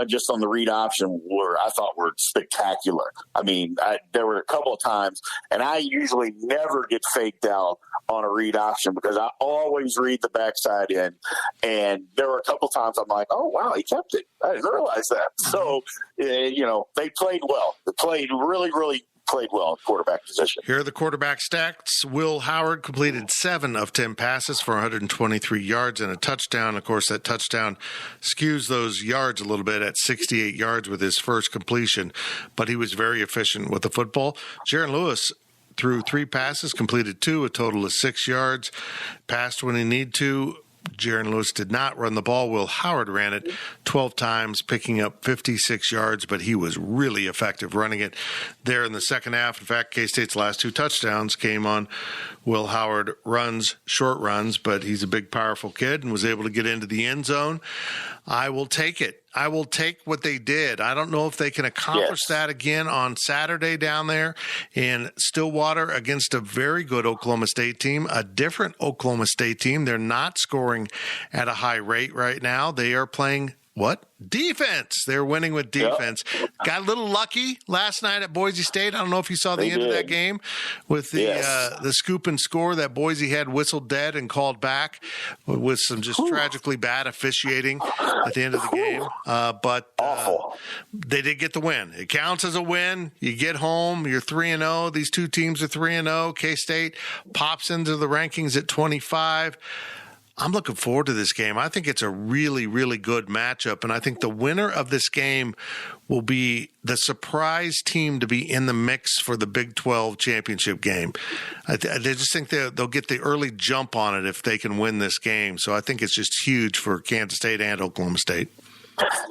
just on the read option I thought were spectacular. I mean, there were a couple of times, and I usually never get faked out on a read option because I always read the backside in. And there were a couple of times I'm like, oh, wow, he kept it. I didn't realize that. So, they played well. They played really, really played well in quarterback position. Here are the quarterback stats. Will Howard completed 7 of 10 passes for 123 yards and a touchdown. Of course, that touchdown skews those yards a little bit at 68 yards with his first completion, but he was very efficient with the football. Jaron Lewis threw 3 passes, completed 2, a total of 6 yards, passed when he needed to. Jaron Lewis did not run the ball. Will Howard ran it 12 times, picking up 56 yards, but he was really effective running it there in the second half. In fact, K-State's last 2 touchdowns came on Will Howard short runs, but he's a big, powerful kid and was able to get into the end zone. I will take it. I will take what they did. I don't know if they can accomplish that again on Saturday down there in Stillwater against a very good Oklahoma State team, a different Oklahoma State team. They're not scoring at a high rate right now. They are playing what? Defense. They're winning with defense. Yep. Got a little lucky last night at Boise State. I don't know if you saw the end of that game with the scoop and score that Boise had whistled dead and called back with some just tragically bad officiating at the end of the game. But they did get the win. It counts as a win. You get home. You're 3-0. These two teams are 3-0. K-State pops into the rankings at 25. I'm looking forward to this game. I think it's a really, really good matchup, and I think the winner of this game will be the surprise team to be in the mix for the Big 12 championship game. I just think they'll get the early jump on it if they can win this game. So I think it's just huge for Kansas State and Oklahoma State.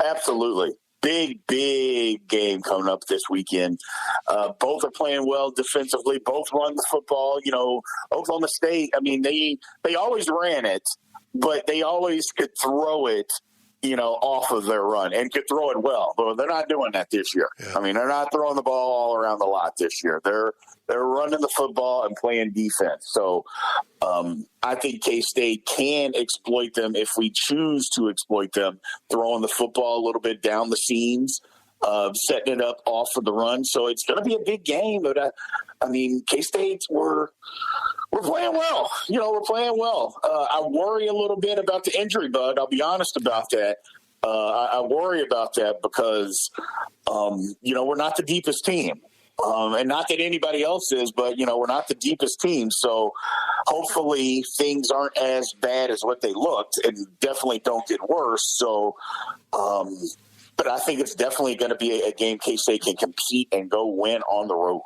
Absolutely. Big game coming up this weekend. Both are playing well defensively. Both run the football. Oklahoma State, they always ran it, but they always could throw it, off of their run and could throw it well. But they're not doing that this year. Yeah. They're not throwing the ball all around the lot this year. They're running the football and playing defense. So I think K-State can exploit them if we choose to exploit them, throwing the football a little bit down the seams, setting it up off of the run. So it's going to be a big game. But, K-State, we're playing well. We're playing well. I worry a little bit about the injury bug. I'll be honest about that. I worry about that because, we're not the deepest team. And not that anybody else is, but, we're not the deepest team. So hopefully things aren't as bad as what they looked and definitely don't get worse. So, but I think it's definitely going to be a game K-State can compete and go win on the road.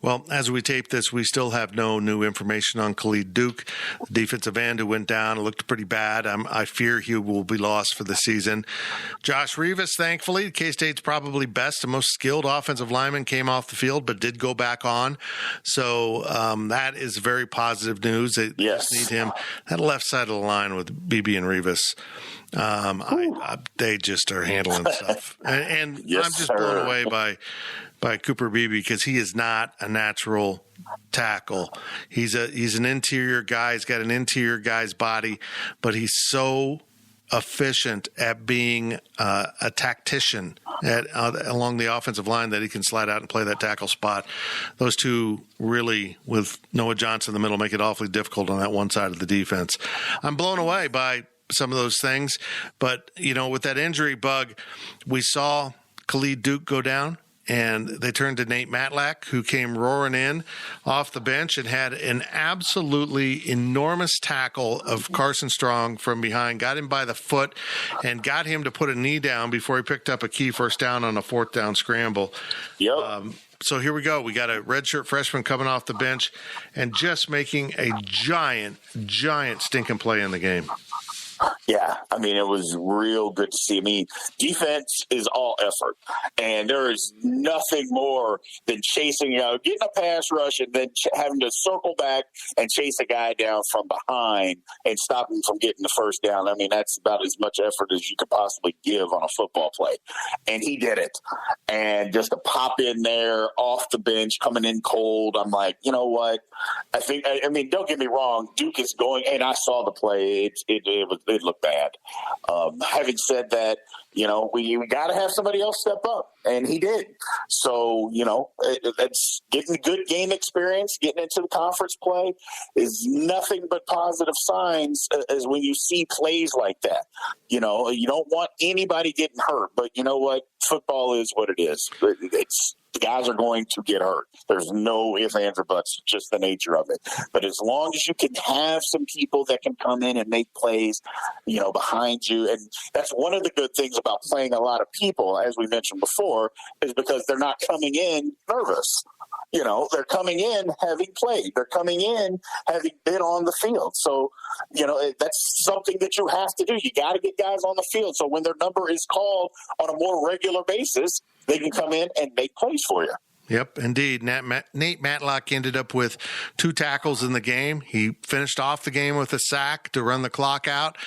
Well, as we tape this, we still have no new information on Khalid Duke, the defensive end who went down. It looked pretty bad. I fear he will be lost for the season. Josh Rivas, thankfully, K-State's probably best and most skilled offensive lineman, came off the field but did go back on. So that is very positive news. They just need him. That left side of the line with BB and Rivas, they just are handling stuff. And I'm just blown away by Cooper Beebe because he is not a natural tackle. He's an interior guy. He's got an interior guy's body, but he's so efficient at being a tactician along the offensive line that he can slide out and play that tackle spot. Those two really, with Noah Johnson in the middle, make it awfully difficult on that one side of the defense. I'm blown away by some of those things, but with that injury bug, we saw Khalid Duke go down, and they turned to Nate Matlack, who came roaring in off the bench and had an absolutely enormous tackle of Carson Strong from behind, got him by the foot, and got him to put a knee down before he picked up a key first down on a fourth down scramble. Yep. So here we go. We got a redshirt freshman coming off the bench and just making a giant stinking play in the game. Yeah, I mean, it was real good to see. I mean, defense is all effort, and there is nothing more than chasing, getting a pass rush and then having to circle back and chase a guy down from behind and stop him from getting the first down. I mean, that's about as much effort as you could possibly give on a football play, and he did it. And just to pop in there off the bench, coming in cold, I'm like, you know what? I mean, don't get me wrong, Duke is going, and I saw the play. It looked bad. Having said that, we got to have somebody else step up, and he did. So, it's getting good game experience, getting into the conference play is nothing but positive signs as when you see plays like that. You don't want anybody getting hurt, but you know what? Football is what it is. The guys are going to get hurt. There's no ifs, ands, or buts, just the nature of it. But as long as you can have some people that can come in and make plays, behind you, and that's one of the good things about playing a lot of people, as we mentioned before, is because they're not coming in nervous. They're coming in having played. They're coming in having been on the field. So, that's something that you have to do. You got to get guys on the field. So when their number is called on a more regular basis, they can come in and make plays for you. Yep, indeed. Nate Matlock ended up with 2 tackles in the game. He finished off the game with a sack to run the clock out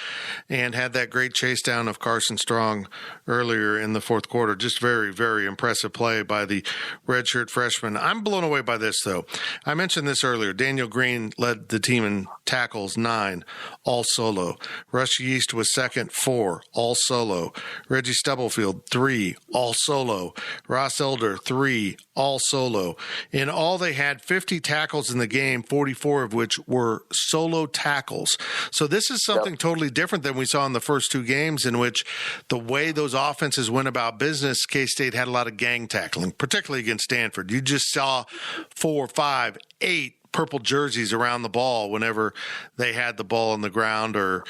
and had that great chase down of Carson Strong earlier in the fourth quarter. Just very, very impressive play by the redshirt freshman. I'm blown away by this, though. I mentioned this earlier. Daniel Green led the team in tackles, 9, all solo. Rush Yeast was second, 4, all solo. Reggie Stubblefield, 3, all solo. Ross Elder, 3, all solo. In all, they had 50 tackles in the game, 44 of which were solo tackles. So this is something totally different than we saw in the first 2 games, in which the way those offenses went about business, K-State had a lot of gang tackling, particularly against Stanford. You just saw 4, 5, 8 purple jerseys around the ball whenever they had the ball on the ground or,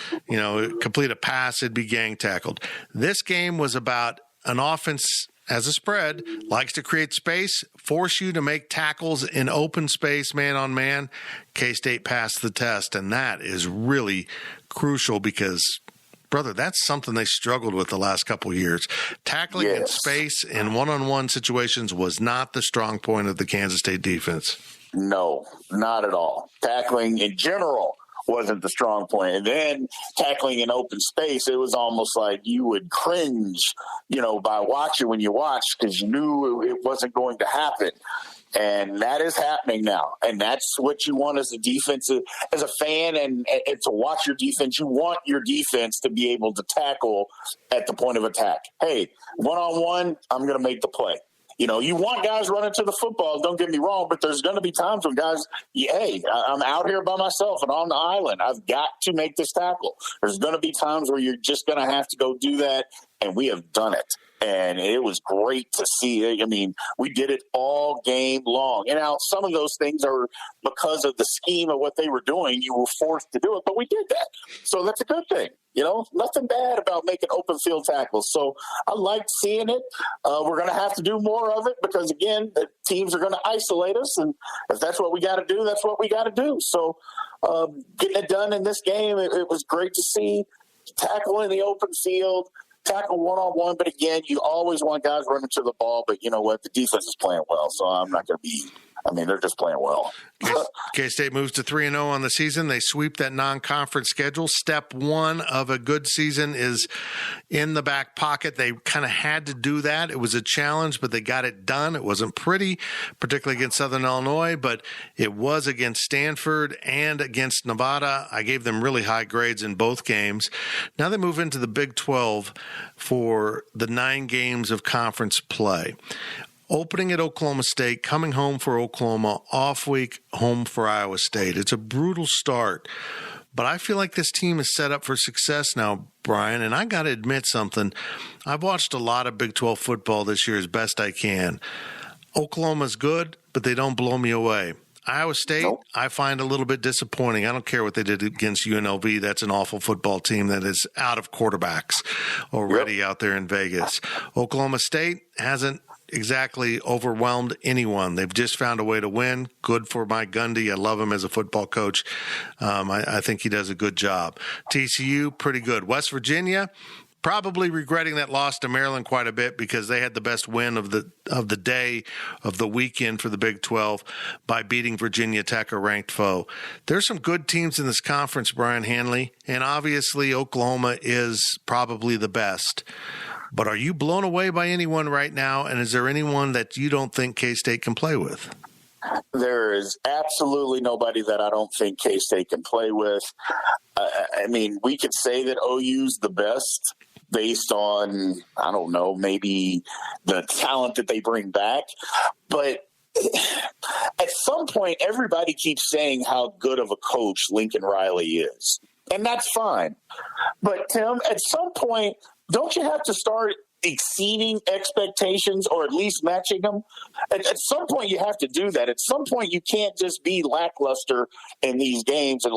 complete a pass, it'd be gang tackled. This game was about an offense as a spread, likes to create space, force you to make tackles in open space, man on man. K-State passed the test, and that is really crucial because, brother, that's something they struggled with the last couple of years. Tackling in space in one-on-one situations was not the strong point of the Kansas State defense. No, not at all. Tackling in general wasn't the strong point. And then tackling in open space, it was almost like you would cringe, by watching when you watched because you knew it wasn't going to happen. And that is happening now. And that's what you want as a defense, as a fan, and to watch your defense. You want your defense to be able to tackle at the point of attack. Hey, one-on-one, I'm going to make the play. You want guys running to the football, don't get me wrong, but there's going to be times when guys, hey, I'm out here by myself and on the island. I've got to make this tackle. There's going to be times where you're just going to have to go do that, and we have done it. And it was great to see. I mean, we did it all game long. And now some of those things are because of the scheme of what they were doing. You were forced to do it, but we did that. So that's a good thing. Nothing bad about making open field tackles. So I liked seeing it. We're going to have to do more of it because, again, the teams are going to isolate us. And if that's what we got to do, that's what we got to do. So getting it done in this game, it was great to see. Tackle in the open field, tackle one-on-one, but again, you always want guys running to the ball, but you know what? The defense is playing well, so I'm not going to be – they're just playing well. K-State moves to 3-0 on the season. They sweep that non-conference schedule. Step 1 of a good season is in the back pocket. They kind of had to do that. It was a challenge, but they got it done. It wasn't pretty, particularly against Southern Illinois, but it was against Stanford and against Nevada. I gave them really high grades in both games. Now they move into the Big 12 for the 9 games of conference play. Opening at Oklahoma State, coming home for Oklahoma, off week home for Iowa State. It's a brutal start But I feel like this team is set up for success now, Brien, and I got to admit something. I've watched a lot of Big 12 football this year as best I can. Oklahoma's good, but they don't blow me away. Iowa State, nope. I find a little bit disappointing. I don't care what they did against UNLV. That's an awful football team that is out of quarterbacks already out there in Vegas. Oklahoma State hasn't exactly overwhelmed anyone. They've just found a way to win. Good for Mike Gundy. I love him as a football coach. I think he does a good job. TCU, pretty good. West Virginia, probably regretting that loss to Maryland quite a bit because they had the best win of the day of the weekend for the Big 12 by beating Virginia Tech, a ranked foe. There's some good teams in this conference, Brien Hanley, and obviously Oklahoma is probably the best. But are you blown away by anyone right now, and is there anyone that you don't think K-State can play with? There is absolutely nobody that I don't think K-State can play with. I mean, we could say that OU's the best based on, I don't know, maybe the talent that they bring back. But at some point, everybody keeps saying how good of a coach Lincoln Riley is. And that's fine. But, Tim, at some point, don't you have to start exceeding expectations or at least matching them? At some point, you have to do that. At some point, you can't just be lackluster in these games and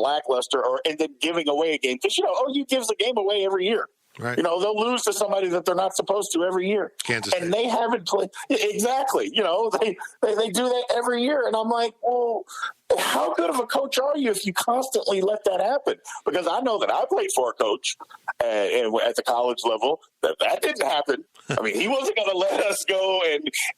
and then giving away a game. Because, OU gives a game away every year. Right. They'll lose to somebody that they're not supposed to every year. Kansas State. And they haven't played. Exactly. They do that every year. And I'm like, well, how good of a coach are you if you constantly let that happen? Because I know that I played for a coach at the college level. That didn't happen. I mean, he wasn't going to let us go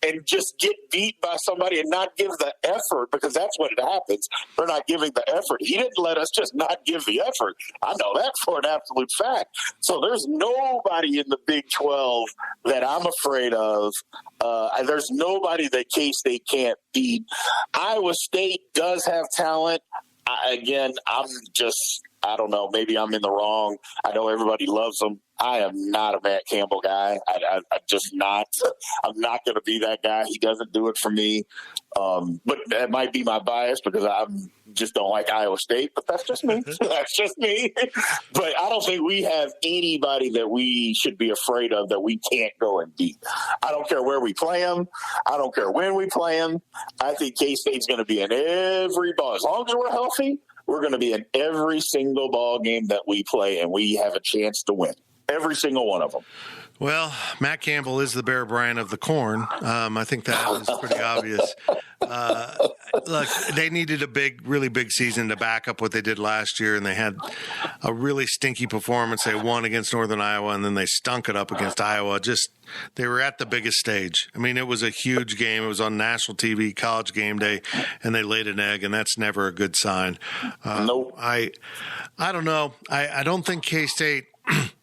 and just get beat by somebody and not give the effort, because that's what it happens. They're not giving the effort. He didn't let us just not give the effort. I know that for an absolute fact. So there's nobody in the Big 12 that I'm afraid of. There's nobody that K-State can't beat. Iowa State does have talent. I don't know. Maybe I'm in the wrong. I know everybody loves them. I am not a Matt Campbell guy. I'm just not. I'm not going to be that guy. He doesn't do it for me. But that might be my bias because I just don't like Iowa State. But that's just me. That's just me. But I don't think we have anybody that we should be afraid of that we can't go and beat. I don't care where we play them. I don't care when we play them. I think K-State's going to be in every ball. As long as we're healthy, we're going to be in every single ball game that we play, and we have a chance to win. Every single one of them. Well, Matt Campbell is the Bear Bryant of the corn. I think that was pretty obvious. Look, they needed a really big season to back up what they did last year, and they had a really stinky performance. They won against Northern Iowa, and then they stunk it up against Iowa. They were at the biggest stage. I mean, it was a huge game. It was on national TV, College Game Day, and they laid an egg, and that's never a good sign. Nope. I don't know. I don't think K-State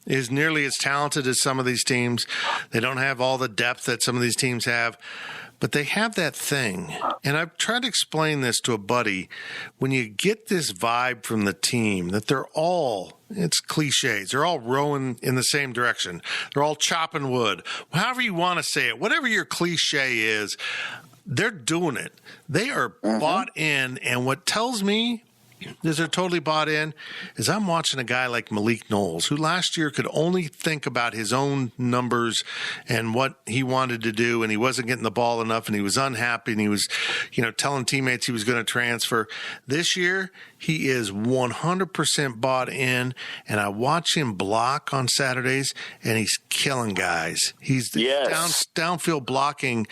is nearly as talented as some of these teams. They don't have all the depth that some of these teams have, but they have that thing. And I've tried to explain this to a buddy. When you get this vibe from the team that it's cliches. They're all rowing in the same direction. They're all chopping wood. However you want to say it, whatever your cliche is, they're doing it. They are bought in. And what tells me is they're totally bought in is I'm watching a guy like Malik Knowles, who last year could only think about his own numbers and what he wanted to do, and he wasn't getting the ball enough, and he was unhappy, and he was, telling teammates he was going to transfer. This year, he is 100% bought in, and I watch him block on Saturdays, and he's killing guys. He's downfield blocking.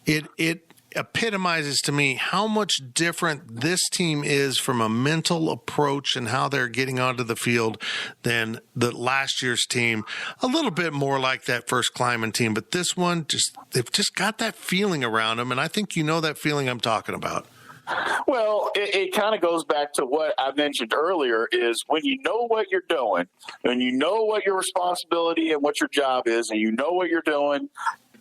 It epitomizes to me how much different this team is from a mental approach and how they're getting onto the field than the last year's team. A little bit more like that first Kleiman team, but this one, they've just got that feeling around them, and I think that feeling I'm talking about. Well, it kind of goes back to what I mentioned earlier is when you know what you're doing, and you know what your responsibility and what your job is, and you know what you're doing,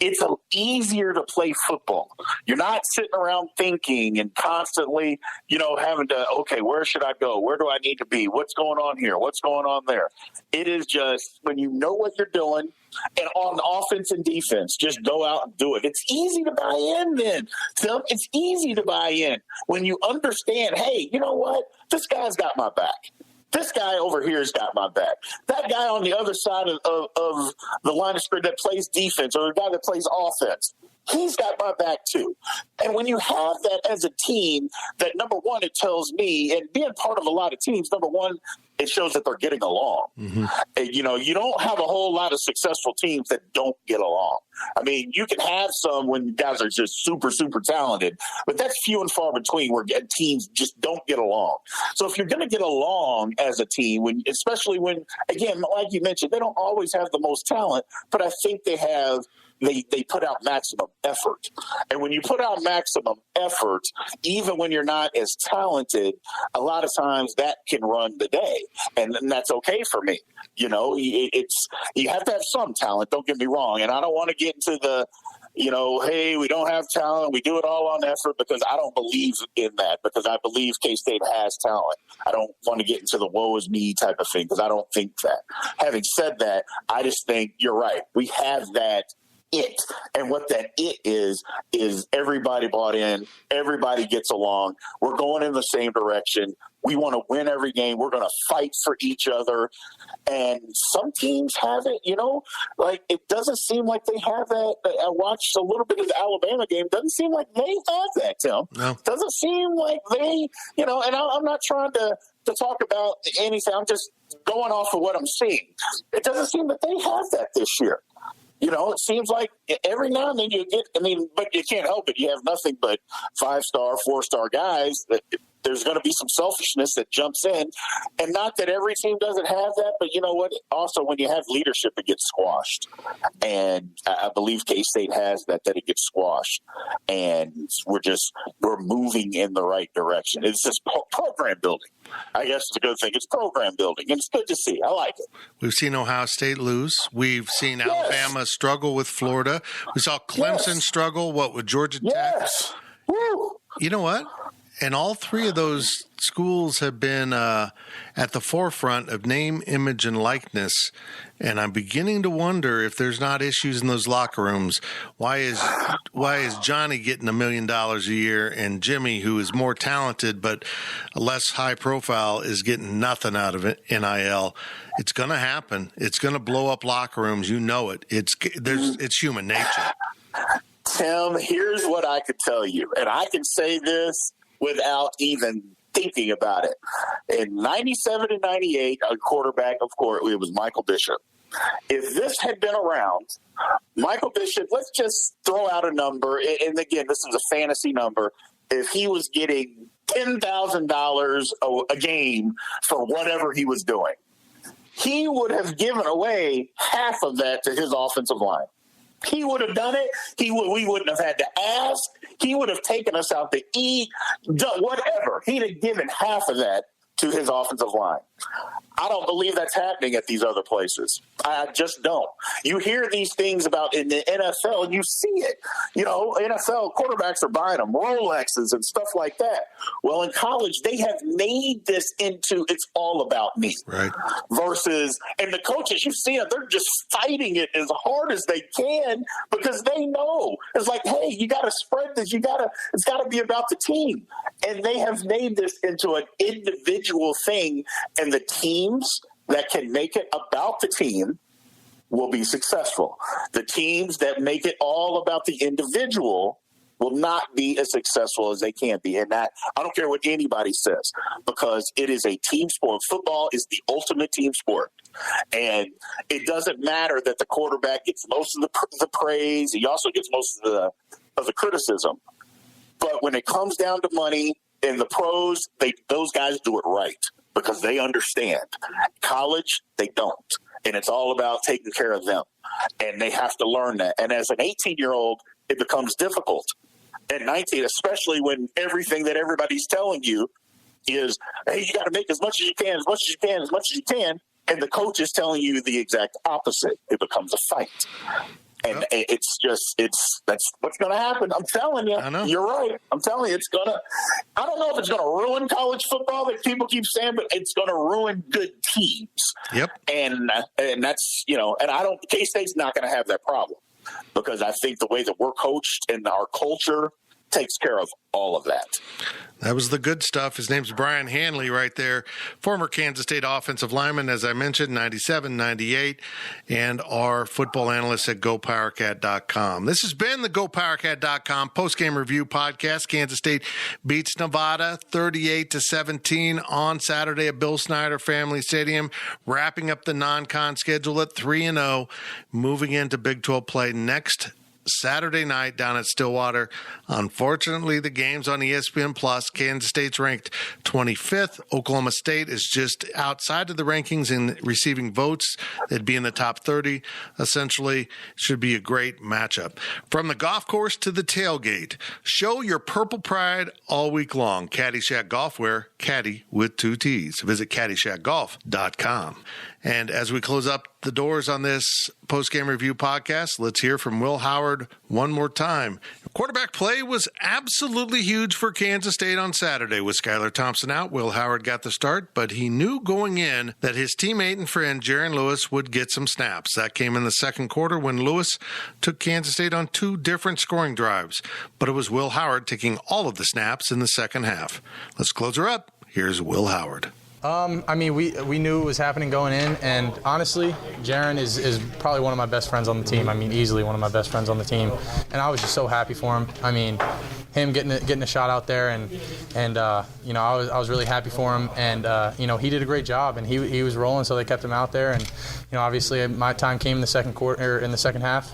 it's easier to play football. You're not sitting around thinking and constantly, having to, okay, where should I go? Where do I need to be? What's going on here? What's going on there? It is just when you know what you're doing, and on offense and defense, just go out and do it. It's easy to buy in then. Tim, it's easy to buy in when you understand, hey, you know what? This guy's got my back. This guy over here has got my back. That guy on the other side of the line of scrimmage that plays defense, or the guy that plays offense, he's got my back too. And when you have that as a team, that number one, it tells me, and being part of a lot of teams, number one, it shows that they're getting along. Mm-hmm. And, you know, you don't have a whole lot of successful teams that don't get along. I mean, you can have some when guys are just super, super talented, but that's few and far between where teams just don't get along. So if you're going to get along as a team, especially when, again, like you mentioned, they don't always have the most talent, but I think they put out maximum effort. And when you put out maximum effort, even when you're not as talented, a lot of times that can run the day. And that's okay for me. You know, you have to have some talent, don't get me wrong. And I don't want to get into the, you know, hey, we don't have talent, we do it all on effort, because I don't believe in that, because I believe K-State has talent. I don't want to get into the woe is me type of thing, because I don't think that. Having said that, I just think you're right. We have that it. And what that it is everybody bought in, everybody gets along, we're going in the same direction, we want to win every game, we're going to fight for each other. And some teams have it, you know, like it doesn't seem like they have that. I watched a little bit of the Alabama game, doesn't seem like they have that, Tim. No. Doesn't seem like they, you know, and I'm not trying to talk about anything, I'm just going off of what I'm seeing. It doesn't seem that they have that this year. You know, it seems like every now and then you get, I mean, but you can't help it. You have nothing but 5-star, 4-star guys. There's going to be some selfishness that jumps in. And not that every team doesn't have that, but you know what? Also, when you have leadership, it gets squashed. And I believe K-State has that it gets squashed. And we're moving in the right direction. It's just program building. I guess it's a good thing. It's program building, and it's good to see. I like it. We've seen Ohio State lose. We've seen Alabama struggle with Florida. We saw Clemson struggle, with Georgia Tech? Yes. Woo. You know what? And all three of those schools have been at the forefront of name, image, and likeness. And I'm beginning to wonder if there's not issues in those locker rooms. Why is Johnny getting $1 million a year, and Jimmy, who is more talented but less high profile, is getting nothing out of it? NIL. It's going to happen. It's going to blow up locker rooms. You know it. It's human nature. Tim, here's what I could tell you, and I can say this without even thinking about it. In 97 and 98, a quarterback, of course, it was Michael Bishop. If this had been around, Michael Bishop, let's just throw out a number, and again, this is a fantasy number. If he was getting $10,000 a game for whatever he was doing, he would have given away half of that to his offensive line. He would have done it. We wouldn't have had to ask. He would have taken us out to eat, done whatever. He'd have given half of that to his offensive line. I don't believe that's happening at these other places. I just don't. You hear these things about in the NFL, and you see it. You know, NFL quarterbacks are buying them Rolexes and stuff like that. Well, in college, they have made this into it's all about me. Right. Versus, and the coaches, you see it, they're just fighting it as hard as they can because they know. It's like, hey, you got to spread this. It's got to be about the team. And they have made this into an individual thing, and the teams that can make it about the team will be successful. The teams that make it all about the individual will not be as successful as they can be. And that, I don't care what anybody says, because it is a team sport. Football is the ultimate team sport. And it doesn't matter that the quarterback gets most of the praise. He also gets most of the criticism. But when it comes down to money and the pros, those guys do it right because they understand. College, they don't. And it's all about taking care of them. And they have to learn that. And as an 18-year-old, it becomes difficult. At 19, especially when everything that everybody's telling you is, hey, you got to make as much as you can, as much as you can, as much as you can. And the coach is telling you the exact opposite. It becomes a fight. And that's what's going to happen. I'm telling you, you're right. I'm telling you, I don't know if it's going to ruin college football like people keep saying, but it's going to ruin good teams. Yep. And that's, and K-State's not going to have that problem because I think the way that we're coached and our culture takes care of all of that. That was the good stuff. His name's Brien Hanley right there, former Kansas State offensive lineman, as I mentioned, 97, 98, and our football analyst at GoPowercat.com. This has been the GoPowercat.com postgame review podcast. Kansas State beats Nevada 38-17 on Saturday at Bill Snyder Family Stadium, wrapping up the non-con schedule at 3-0, moving into Big 12 play next Saturday night down at Stillwater. Unfortunately, the game's on ESPN Plus. Kansas State's ranked 25th. Oklahoma State is just outside of the rankings in receiving votes. They'd be in the top 30. Essentially, should be a great matchup. From the golf course to the tailgate, show your purple pride all week long. Caddyshack Golfwear, caddy with 2 T's. Visit caddyshackgolf.com. And as we close up the doors on this postgame review podcast, let's hear from Will Howard one more time. Quarterback play was absolutely huge for Kansas State on Saturday. With Skylar Thompson out, Will Howard got the start, but he knew going in that his teammate and friend Jaron Lewis would get some snaps. That came in the second quarter when Lewis took Kansas State on 2 different scoring drives. But it was Will Howard taking all of the snaps in the second half. Let's close her up. Here's Will Howard. We knew it was happening going in, and honestly, Jaron is probably one of my best friends on the team. Easily one of my best friends on the team, and I was just so happy for him. Him getting a shot out there, and I was really happy for him, and he did a great job, and he was rolling, so they kept him out there, and obviously my time came in the second quarter, in the second half,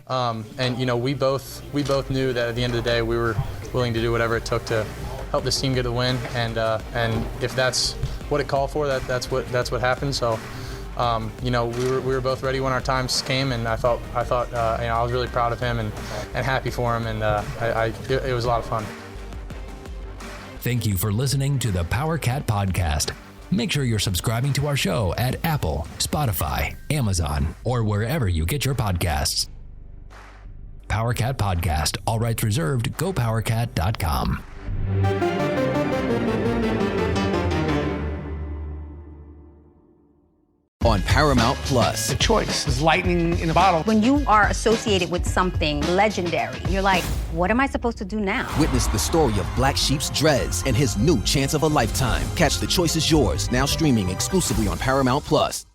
and we both knew that at the end of the day we were willing to do whatever it took to help this team get a win, and if that's what it called for, that's what happened. So, we were both ready when our times came, and I thought I was really proud of him and happy for him, and it was a lot of fun. Thank you for listening to the Powercat Podcast. Make sure you're subscribing to our show at Apple, Spotify, Amazon, or wherever you get your podcasts. Powercat Podcast, all rights reserved, GoPowercat.com. On Paramount Plus. The choice is lightning in a bottle. When you are associated with something legendary, you're like, what am I supposed to do now? Witness the story of Black Sheep's Dreads and his new chance of a lifetime. Catch The Choice is Yours, now streaming exclusively on Paramount Plus.